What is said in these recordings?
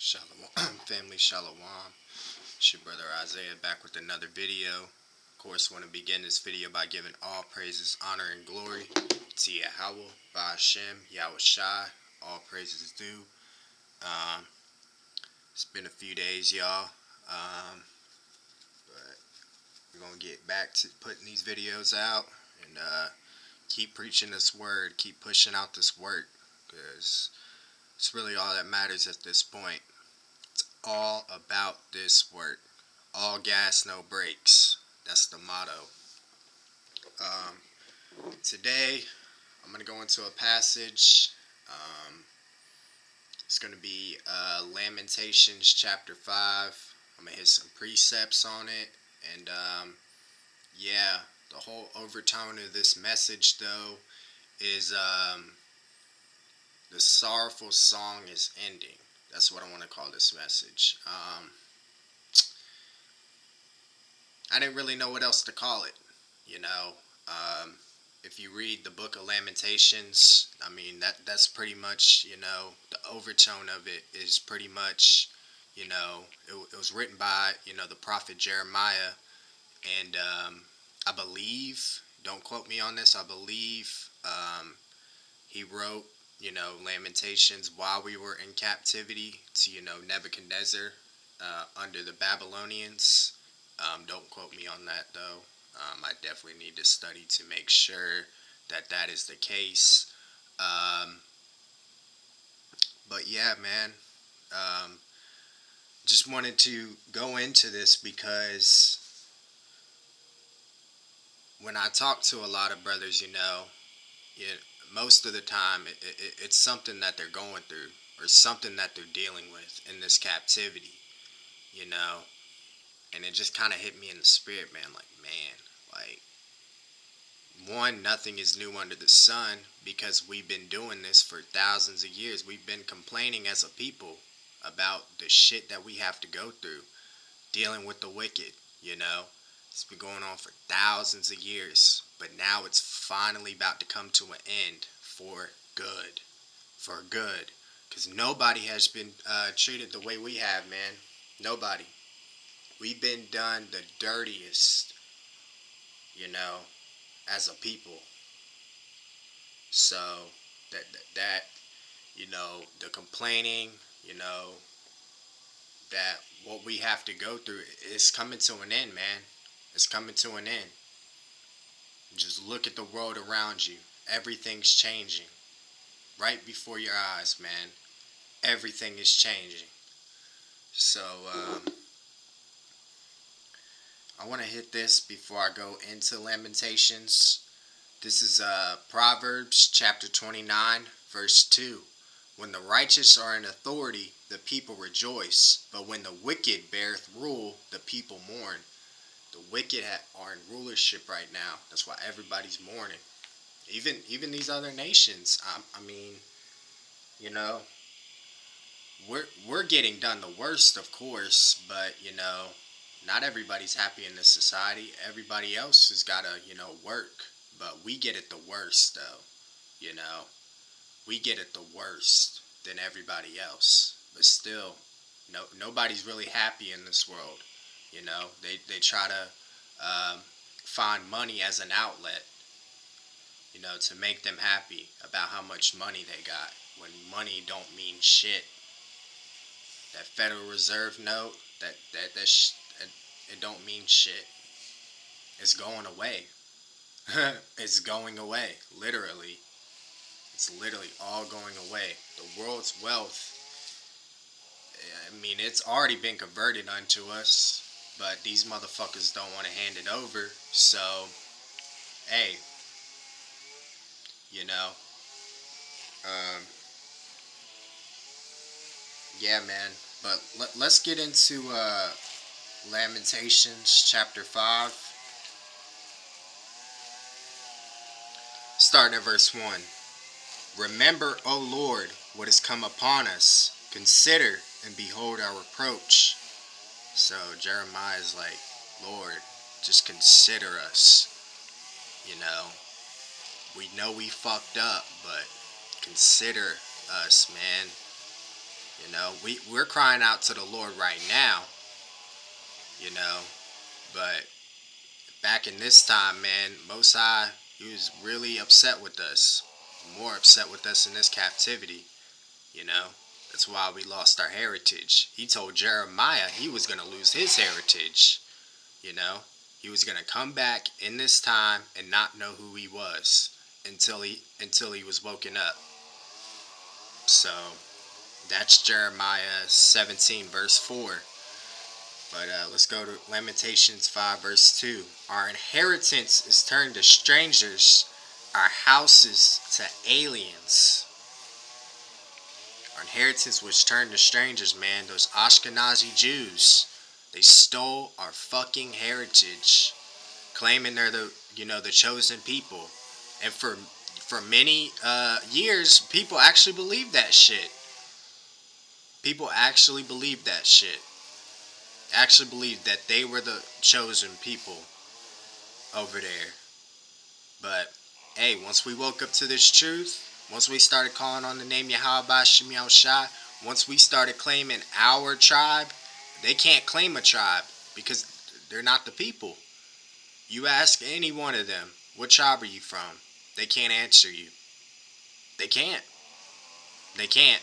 Shalom, family, shalom. It's your brother Isaiah back with another video. Of course, want to begin this video by giving all praises, honor, and glory to Yahweh, Hashem, Yahweh Shai. All praises is due. It's been a few days, y'all, but we're gonna get back to putting these videos out and keep preaching this word, keep pushing out this work, because it's really all that matters at this point. It's all about this work. All gas, no brakes. That's the motto. Today, I'm going to go into a passage. It's going to be Lamentations chapter 5. I'm going to hit some precepts on it. And yeah, the whole overtone of this message, though, is the sorrowful song is ending. That's what I want to call this message. I didn't really know what else to call it, you know. If you read the book of Lamentations, I mean, that's pretty much, you know, the overtone of it is pretty much, you know, it was written by, you know, the prophet Jeremiah, and I believe, don't quote me on this, I believe he wrote, you know, Lamentations while we were in captivity to, you know, Nebuchadnezzar under the Babylonians. Don't quote me on that, though. I definitely need to study to make sure that that is the case. But yeah, man. Just wanted to go into this because when I talk to a lot of brothers, you know, most of the time it's something that they're going through or something that they're dealing with in this captivity, you know. And it just kind of hit me in the spirit, man. Like, man, like, one, nothing is new under the sun because we've been doing this for thousands of years. We've been complaining as a people about the shit that we have to go through, dealing with the wicked, you know. It's been going on for thousands of years, but now it's finally about to come to an end for good. For good. Because nobody has been treated the way we have, man. Nobody. We've been done the dirtiest, you know, as a people. So that you know, the complaining, you know, that what we have to go through is coming to an end, man. It's coming to an end. Just look at the world around you. Everything's changing. Right before your eyes, man. Everything is changing. So, I want to hit this before I go into Lamentations. This is Proverbs chapter 29, verse 2. When the righteous are in authority, the people rejoice. But when the wicked beareth rule, the people mourn. The wicked are in rulership right now. That's why everybody's mourning. Even these other nations. I mean, you know, we're getting done the worst, of course, but you know, not everybody's happy in this society. Everybody else has got to, you know, work, but we get it the worst, though. You know, we get it the worst than everybody else. But still, nobody's really happy in this world. You know, they try to find money as an outlet, you know, to make them happy about how much money they got, when money don't mean shit. That Federal Reserve note, it don't mean shit. It's going away. It's going away, literally. It's literally all going away. The world's wealth, I mean, it's already been converted unto us, but these motherfuckers don't want to hand it over. So, hey, you know, um, yeah, man. But let's get into Lamentations chapter 5, starting at verse 1. Remember, O Lord, what has come upon us. Consider and behold our reproach. So Jeremiah is like, Lord, just consider us. You know we fucked up, but consider us, man. You know, we're crying out to the Lord right now, you know, but back in this time, man, Most High, he was really upset with us, more upset with us in this captivity, you know. That's why we lost our heritage. He told Jeremiah he was going to lose his heritage, you know. He was going to come back in this time and not know who he was until he was woken up. So that's Jeremiah 17 verse 4. But let's go to Lamentations 5 verse 2. Our inheritance is turned to strangers, our houses to aliens. Our inheritance was turned to strangers, man. Those Ashkenazi Jews, they stole our fucking heritage, claiming they're the chosen people. And for many years, people actually believed that shit. People actually believed that shit. Actually believed that they were the chosen people over there. But hey, once we woke up to this truth, once we started calling on the name Yahweh Shemiel Shai, once we started claiming our tribe, they can't claim a tribe because they're not the people. You ask any one of them, what tribe are you from? They can't answer you. They can't. They can't.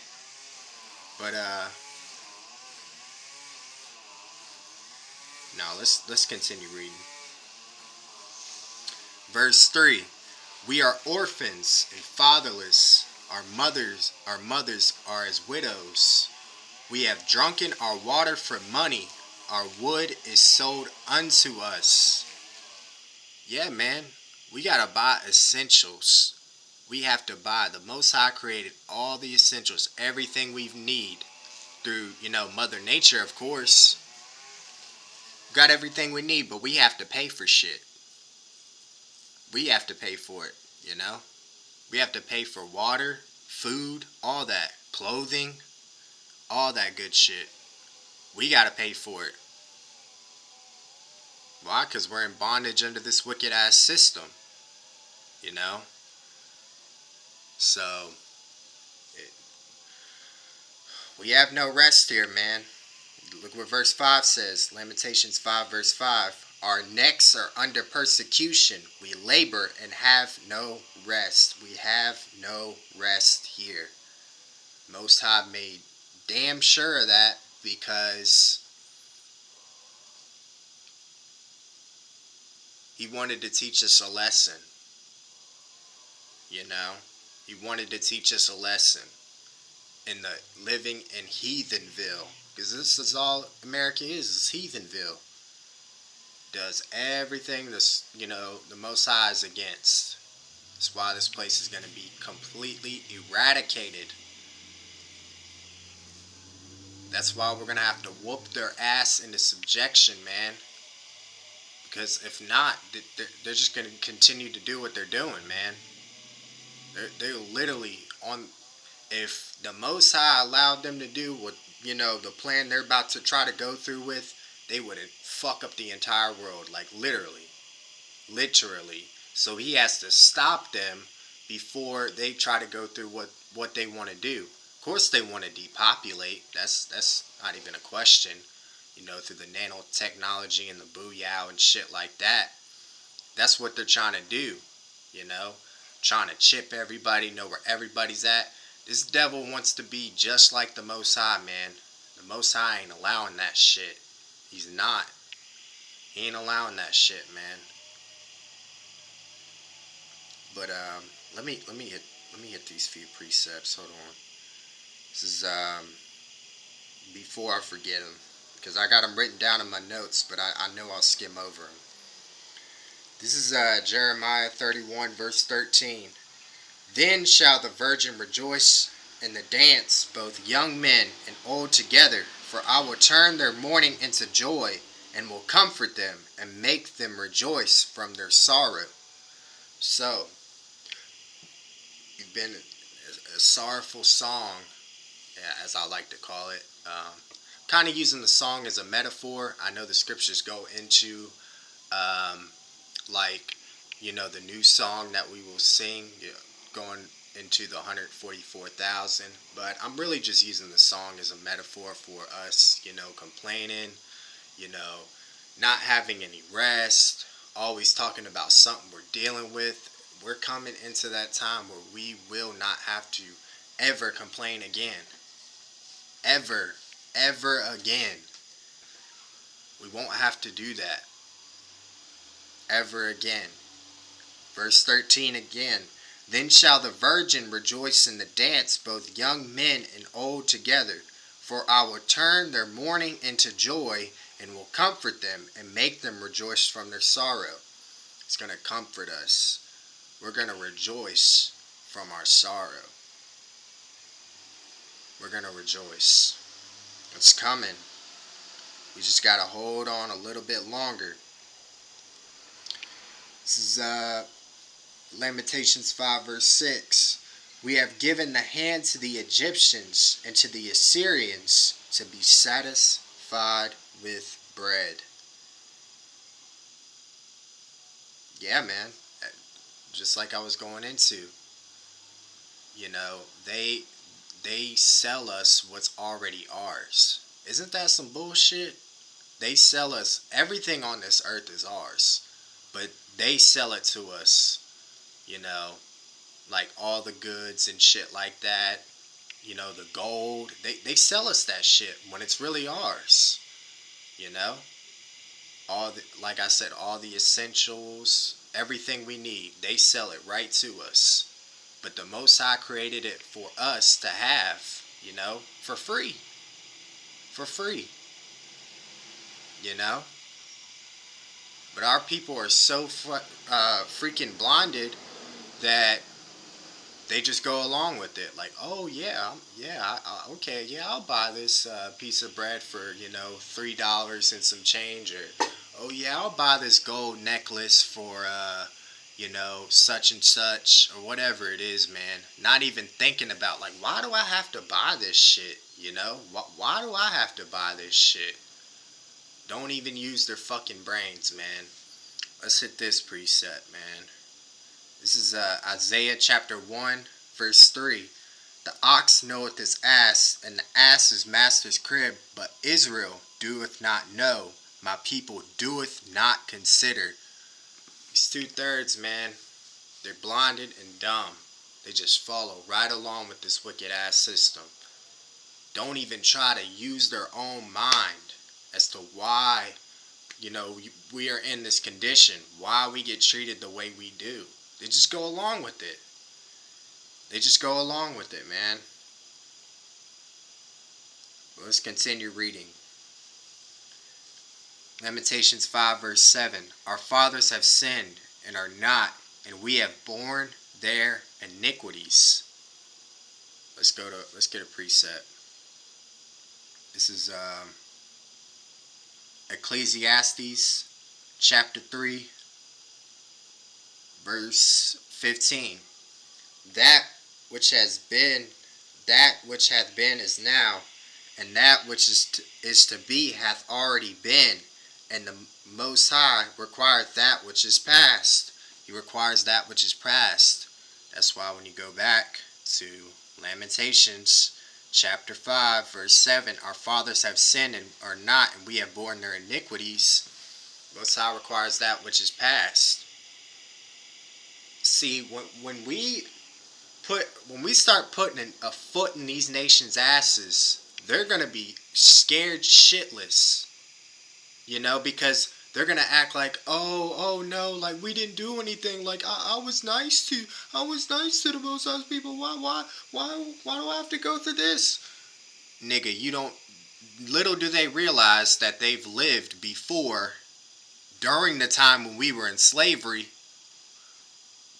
But now let's continue reading. Verse 3. We are orphans and fatherless. Our mothers are as widows. We have drunken our water for money. Our wood is sold unto us. Yeah, man. We gotta buy essentials. We have to buy. The Most High created all the essentials, everything we need through, Mother Nature, of course. Got everything we need, but we have to pay for shit. We have to pay for it, you know? We have to pay for water, food, all that. Clothing, all that good shit. We gotta pay for it. Why? Because we're in bondage under this wicked ass system, you know? So, we have no rest here, man. Look what verse 5 says. Lamentations 5 verse 5. Our necks are under persecution. We labor and have no rest. We have no rest here. Most High made damn sure of that because he wanted to teach us a lesson. You know? He wanted to teach us a lesson in the living in Heathenville. Because this is all America is Heathenville. Does everything the Most High is against. That's why this place is going to be completely eradicated. That's why we're going to have to whoop their ass into subjection, man. Because if not, they're just going to continue to do what they're doing, man. They're literally on. If the Most High allowed them to do what, the plan they're about to try to go through with, they would fuck up the entire world. Like, literally. Literally. So he has to stop them before they try to go through what they want to do. Of course they want to depopulate. That's not even a question. Through the nanotechnology and the booyah and shit like that. That's what they're trying to do. Trying to chip everybody, know where everybody's at. This devil wants to be just like the Most High, man. The Most High ain't allowing that shit. He's not. He ain't allowing that shit, man. But let me hit these few precepts. Hold on. This is before I forget them, because I got them written down in my notes, but I know I'll skim over them. This is Jeremiah 31 verse 13. Then shall the virgin rejoice in the dance, both young men and old together, for I will turn their mourning into joy, and will comfort them, and make them rejoice from their sorrow. So, you've been a sorrowful song, as I like to call it. Kind of using the song as a metaphor. I know the scriptures go into, the new song that we will sing, going into the 144,000. But I'm really just using the song as a metaphor for us, complaining, you know, not having any rest, always talking about something we're dealing with. We're coming into that time where we will not have to ever complain again. Ever, ever again. We won't have to do that ever again. Verse 13 again. Then shall the virgin rejoice in the dance, both young men and old together. For I will turn their mourning into joy, and will comfort them, and make them rejoice from their sorrow. It's going to comfort us. We're going to rejoice from our sorrow. We're going to rejoice. It's coming. We just got to hold on a little bit longer. This is Lamentations 5 verse 6. We have given the hand to the Egyptians and to the Assyrians to be satisfied with bread. Yeah, man. Just like I was going into. They sell us what's already ours. Isn't that some bullshit? They sell us, everything on this earth is ours. But they sell it to us, like all the goods and shit like that. The gold. They sell us that shit when it's really ours. Like I said, all the essentials, everything we need, they sell it right to us. But the Most High created it for us to have, for free. For free. But our people are so freaking blinded that they just go along with it. Like, oh yeah, okay, yeah, I'll buy this piece of bread for $3 and some change, or oh yeah, I'll buy this gold necklace for such and such, or whatever it is, man. Not even thinking about, like, why do I have to buy this shit? Why do I have to buy this shit? Don't even use their fucking brains, man. Let's hit this preset, man. This is Isaiah chapter 1, verse 3. The ox knoweth his ass, and the ass his master's crib, but Israel doeth not know, my people doeth not consider. These 2/3, man, they're blinded and dumb. They just follow right along with this wicked ass system. Don't even try to use their own mind as to why, we are in this condition, why we get treated the way we do. They just go along with it. They just go along with it, man. Let's continue reading. Lamentations 5 verse 7. Our fathers have sinned and are not, and we have borne their iniquities. Let's get a preset. This is Ecclesiastes chapter 3 verse 15. That which hath been is now, and that which is to be hath already been, and the Most High requireth that which is past. He requires that which is past. That's why when you go back to Lamentations chapter 5 verse 7, our fathers have sinned and are not, and we have borne their iniquities. Most High requires that which is past. See, when we start putting a foot in these nations' asses, they're going to be scared shitless. Because they're going to act like, oh no, like we didn't do anything. Like I was nice to the Most High people. Why do I have to go through this? Nigga, little do they realize that they've lived before, during the time when we were in slavery,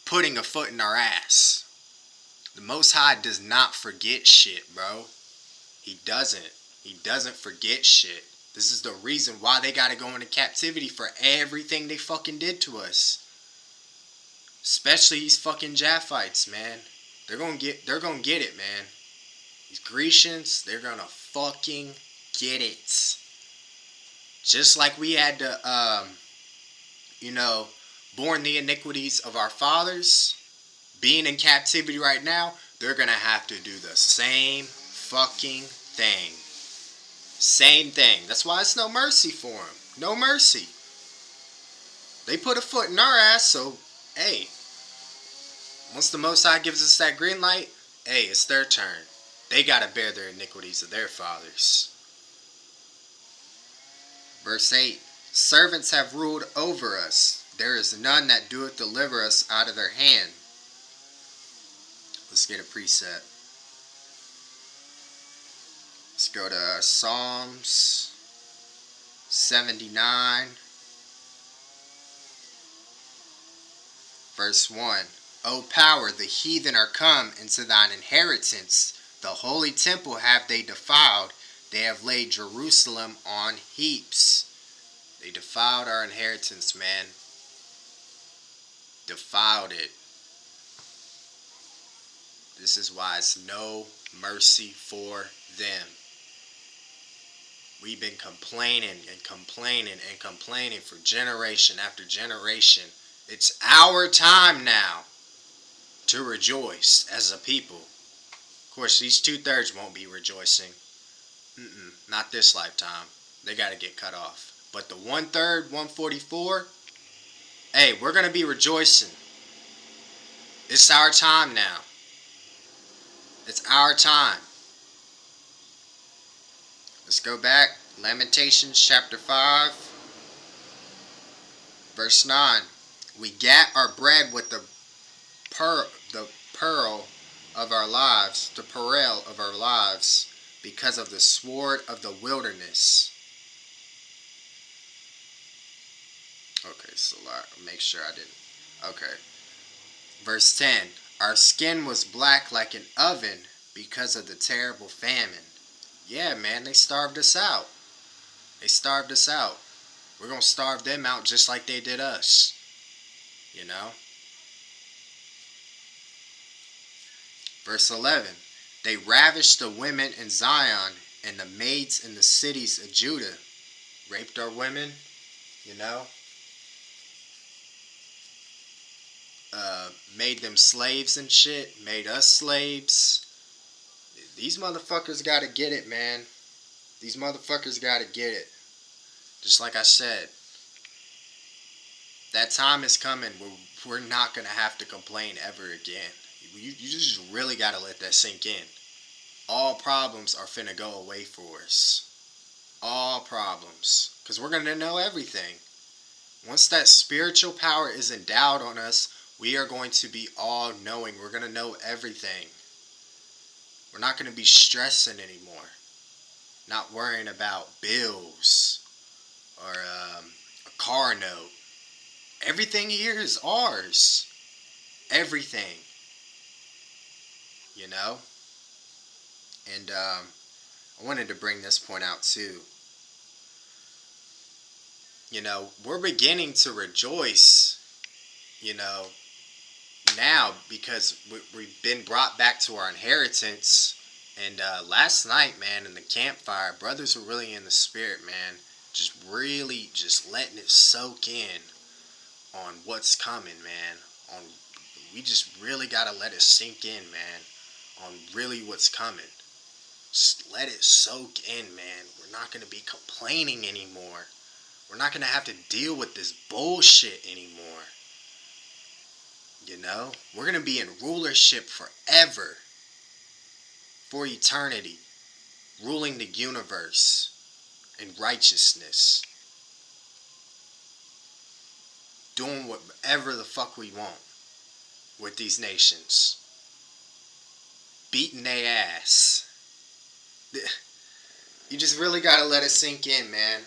putting a foot in our ass. The Most High does not forget shit, bro. He doesn't. He doesn't forget shit. This is the reason why they gotta go into captivity for everything they fucking did to us. Especially these fucking Japhites, man. They're gonna get it, man. These Grecians, they're gonna fucking get it. Just like we had to, borne the iniquities of our fathers, being in captivity right now, they're going to have to do the same fucking thing. Same thing. That's why it's no mercy for them. No mercy. They put a foot in our ass, so, hey, once the Most High gives us that green light, hey, it's their turn. They got to bear their iniquities of their fathers. Verse 8, servants have ruled over us. There is none that doeth deliver us out of their hand. Let's get a precept. Let's go to Psalms 79, verse 1. O power, the heathen are come into thine inheritance. The holy temple have they defiled. They have laid Jerusalem on heaps. They defiled our inheritance, man. Defiled it. This is why it's no mercy for them. We've been complaining and complaining and complaining for generation after generation. It's our time now to rejoice as a people. Of course, these 2/3 won't be rejoicing. Not this lifetime. They got to get cut off. But the 1/3, 144, hey, we're going to be rejoicing. It's our time now. It's our time. Let's go back. Lamentations chapter 5, verse 9. We gat our bread with the pearl of our lives, the peril of our lives, because of the sword of the wilderness. Okay, so make sure I didn't. Okay. Verse 10. Our skin was black like an oven because of the terrible famine. Yeah, man, they starved us out. They starved us out. We're going to starve them out just like they did us. You know? Verse 11. They ravished the women in Zion and the maids in the cities of Judah. Raped our women, you know? Made them slaves and shit. Made us slaves. These motherfuckers gotta get it, man. These motherfuckers gotta get it. Just like I said, that time is coming where we're not gonna have to complain ever again. You just really gotta let that sink in. All problems are finna go away for us. All problems. Because we're gonna know everything. Once that spiritual power is endowed on us, we are going to be all knowing. We're going to know everything. We're not going to be stressing anymore. Not worrying about bills or a car note. Everything here is ours. Everything. You know? And I wanted to bring this point out too. You know, we're beginning to rejoice, you know, now because we've been brought back to our inheritance. And last night, man, in the campfire, brothers were really in the spirit, man. Just really just letting it soak in on what's coming, man. We just really got to let it sink in, man, on really what's coming. Just let it soak in, man. We're not going to be complaining anymore. We're not going to have to deal with this bullshit anymore. You know? We're going to be in rulership forever. For eternity. Ruling the universe in righteousness. Doing whatever the fuck we want with these nations. Beating their ass. You just really got to let it sink in, man.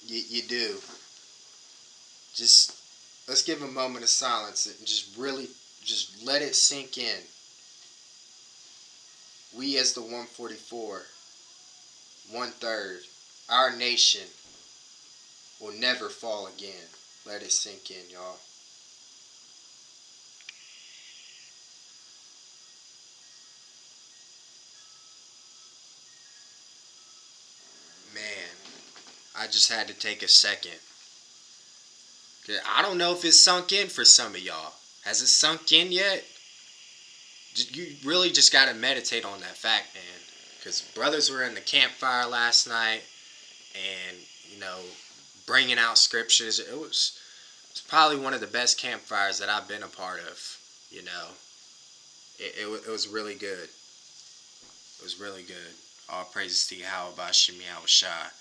You do. Just, let's give a moment of silence and just let it sink in. We as the 144, 1/3, our nation will never fall again. Let it sink in, y'all. Man, I just had to take a second. I don't know if it's sunk in for some of y'all. Has it sunk in yet? you really just got to meditate on that fact, man. Because brothers were in the campfire last night, and bringing out scriptures. It's probably one of the best campfires that I've been a part of. You know, it was really good. It was really good. All praises to Yahweh Bashim Yahushua.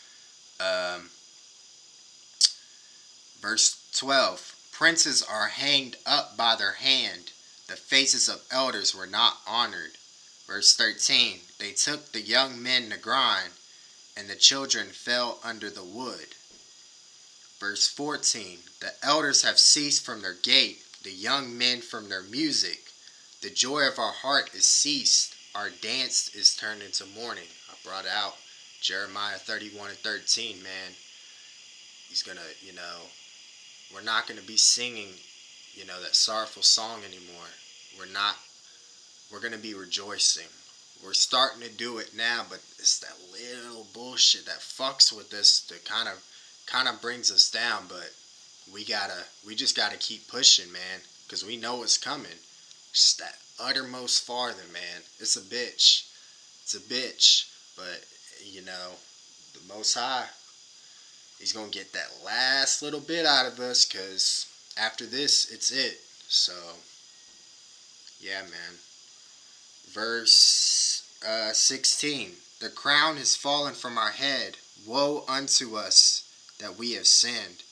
Verse 12. Princes are hanged up by their hand. The faces of elders were not honored. Verse 13. They took the young men to grind, and the children fell under the wood. Verse 14. The elders have ceased from their gate, the young men from their music. The joy of our heart is ceased. Our dance is turned into mourning. I brought out Jeremiah 31:13, man. He's going to, we're not going to be singing, that sorrowful song anymore. We're going to be rejoicing. We're starting to do it now, but it's that little bullshit that fucks with us that kind of brings us down. But we just gotta keep pushing, man, because we know it's coming. Just that uttermost farther, man. It's a bitch. But the Most High, He's gonna get that last little bit out of us, because after this, it's it. So, yeah, man. Verse 16. The crown has fallen from our head. Woe unto us that we have sinned.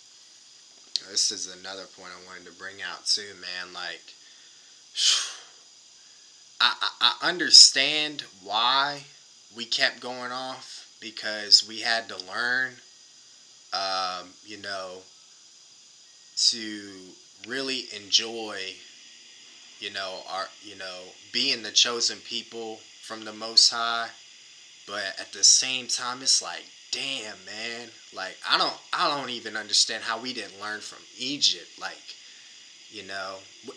This is another point I wanted to bring out too, man. Like, I understand why we kept going off, because we had to learn, to really enjoy, our, being the chosen people from the Most High. But at the same time, it's like, damn, man. Like, I don't even understand how we didn't learn from Egypt. Like,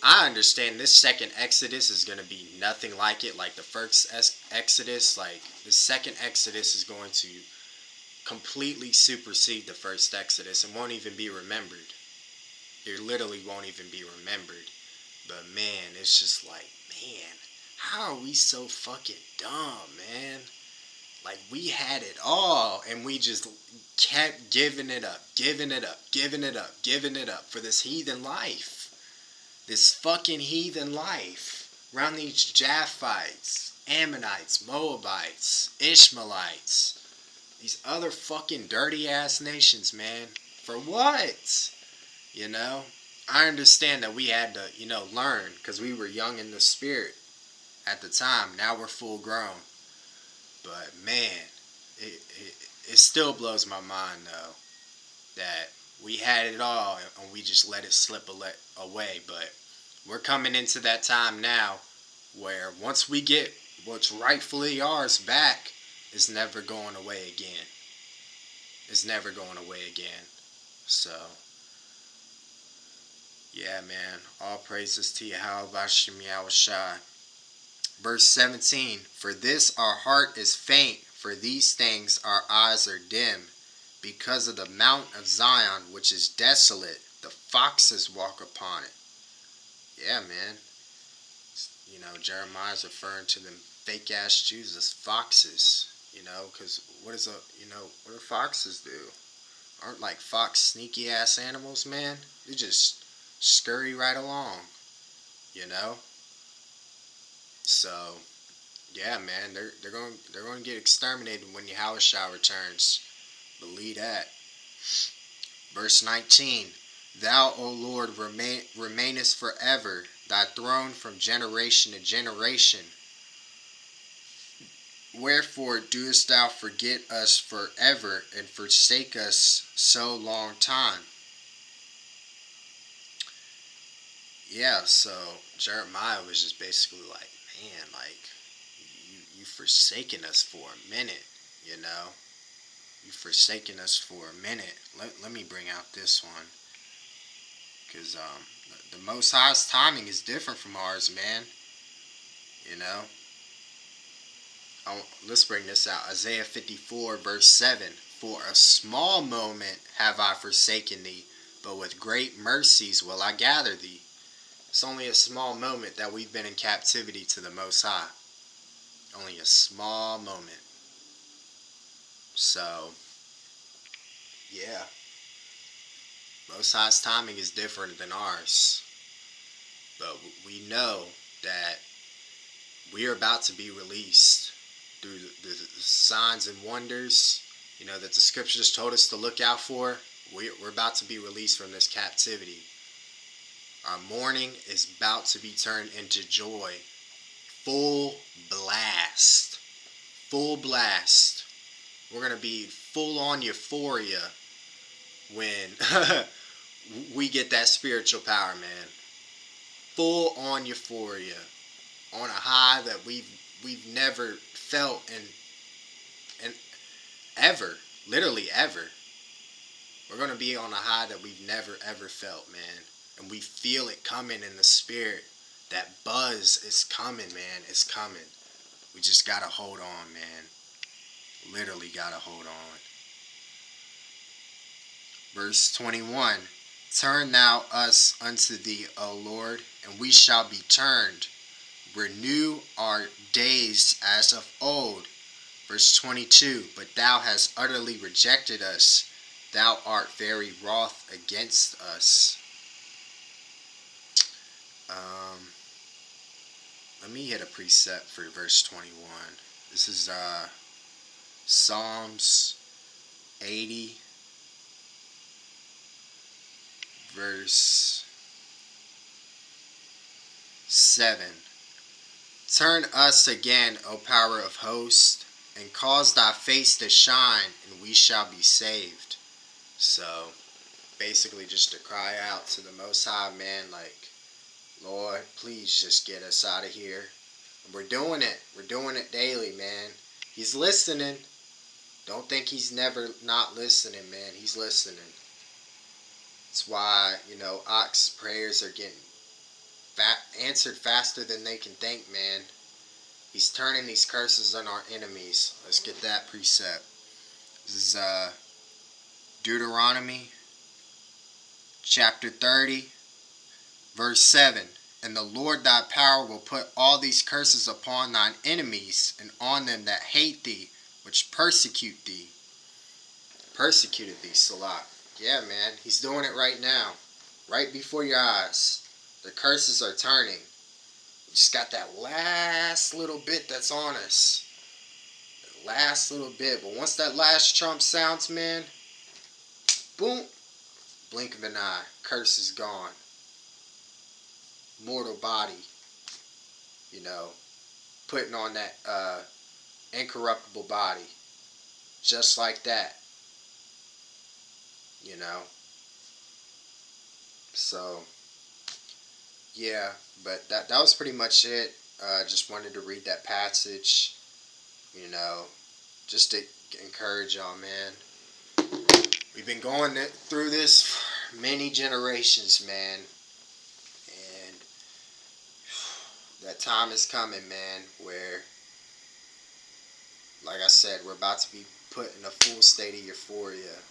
I understand this second Exodus is going to be nothing like it, like the first Exodus. Like, the second Exodus is going to completely supersede the first Exodus and won't even be remembered. It literally won't even be remembered. But, man, it's just like, man, how are we so fucking dumb, man? Like, we had it all, and we just kept giving it up for this heathen life. This fucking heathen life. Around these Japhites, Ammonites, Moabites, Ishmaelites. These other fucking dirty-ass nations, man. For what? I understand that we had to, learn, because we were young in the spirit at the time. Now we're full grown. But, man, it still blows my mind, though, that we had it all and we just let it slip away. But we're coming into that time now where once we get what's rightfully ours back, it's never going away again. It's never going away again. So, yeah, man. All praises to Yahweh Bashim Yahushua. Verse 17. For this our heart is faint, for these things our eyes are dim. Because of the mount of Zion, which is desolate, the foxes walk upon it. Yeah, man. Jeremiah's referring to them fake ass Jews as foxes. Because what do foxes do? Aren't like fox sneaky ass animals, man? They just scurry right along. So, yeah, man, they're going to get exterminated when Yahushua returns. Believe that. Verse 19. Thou, O Lord, remainest forever, thy throne from generation to generation. Wherefore doest thou forget us forever, and forsake us so long time? Yeah, so Jeremiah was just basically like, man, like, you forsaken us for a minute, You've forsaken us for a minute. Let me bring out this one. Because the Most High's timing is different from ours, man. Let's bring this out. Isaiah 54, verse 7. For a small moment have I forsaken thee, but with great mercies will I gather thee. It's only a small moment that we've been in captivity to the Most High. Only a small moment. So, yeah. Most High's timing is different than ours. But we know that we are about to be released through the signs and wonders, that the scriptures told us to look out for. We're about to be released from this captivity. Our mourning is about to be turned into joy. Full blast. Full blast. We're going to be full on euphoria when we get that spiritual power, man. Full on euphoria. On a high that we've never felt and ever. Literally ever. We're going to be on a high that we've never ever felt, man. And we feel it coming in the spirit. That buzz is coming, man. It's coming. We just got to hold on, man. Literally got to hold on. Verse 21. Turn thou us unto thee, O Lord, and we shall be turned. Renew our days as of old. Verse 22. But thou hast utterly rejected us. Thou art very wroth against us. Let me hit a precept for verse 21. This is Psalms 80, verse 7. Turn us again, O power of hosts, and cause thy face to shine, and we shall be saved. So, basically just to cry out to the Most High, man, like, Lord, please just get us out of here. And we're doing it. We're doing it daily, man. He's listening. Don't think he's never not listening, man. He's listening. That's why, Ox prayers are getting answered faster than they can think, man. He's turning these curses on our enemies. Let's get that precept. This is Deuteronomy chapter 30, verse 7. And the Lord thy power will put all these curses upon thine enemies, and on them that hate thee, which persecute thee. Persecuted thee, Salah. Yeah, man, he's doing it right now. Right before your eyes. The curses are turning. We just got that last little bit that's on us. The last little bit. But once that last trump sounds, man, boom, blink of an eye. Curse is gone. Mortal body, putting on that incorruptible body. Just like that. So, yeah, but that was pretty much it. Just wanted to read that passage, just to encourage y'all, man. We've been going through this for many generations, man. And that time is coming, man, where, like I said, we're about to be put in a full state of euphoria.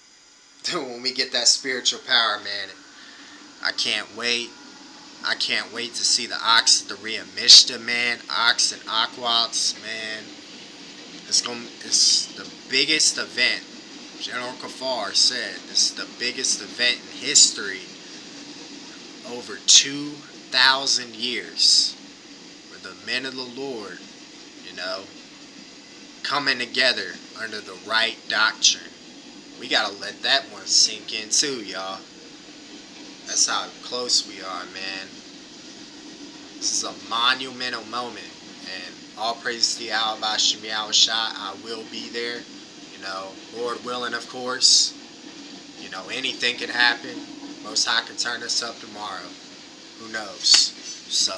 When we get that spiritual power, man, I can't wait. I can't wait to see the Ox at the Ria Mishta, man. Ox and Aquats, man. It's the biggest event. General Kafar said this is the biggest event in history. Over 2,000 years. Where the men of the Lord, coming together under the right doctrine. We gotta let that one sink in too, y'all. That's how close we are, man. This is a monumental moment. And all praise to Yahweh Shem Yahushua. I will be there. Lord willing, of course. Anything can happen. Most High can turn us up tomorrow. Who knows? So,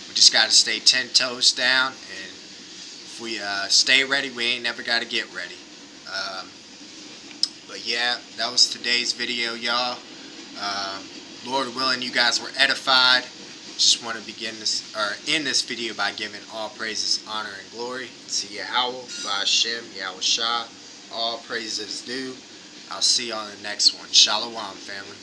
we just gotta stay 10 toes down. And if we stay ready, we ain't never gotta get ready. But yeah, that was today's video, y'all. Lord willing, you guys were edified. Just want to end this video by giving all praises, honor, and glory to Yahweh, Hashem, Yahushua. All praises due. I'll see you on the next one. Shalom, family.